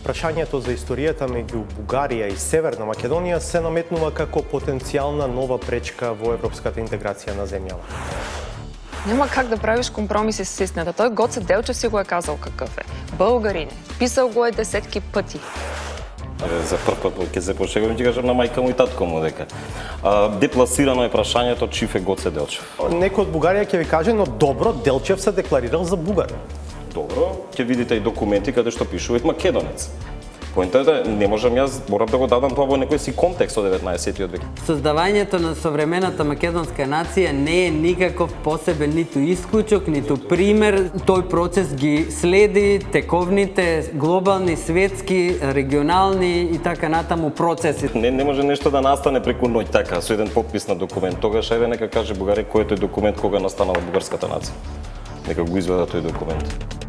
Прашањето за историјата меѓу Бугарија и Северна Македонија се наметнува како потенцијална нова пречка во европската интеграција на земјава. Нема как да правиш компромиси с истината. Тој Гоце Делчев си го е казал какъв е. Българин е. Писал го е десетки пъти. За прв пат ќе се пошегувам, ќе кажам на мајка му и татко му дека депласирано е прашањето чиф е Гоце Делчев. Некој од Бугарија ќе ви каже, но добро, Делчев се декларирал за бугарин. Добро, ќе видите и документи каде што пишува и македонец. Поентата е, не можам јас, морам да го дадам тоа во некој си контекст од 19. век. Создавањето на современата македонска нација не е никаков посебен ниту исклучок, ниту пример. Тој процес ги следи тековните глобални, светски, регионални и така натаму процеси. Не може нешто да настане преку ноќ така, со еден подпис на документ. Тогаш ајде нека каже Бугарија кој е тој документ кога настанала бугарската нација. Нека го изведа тој документ.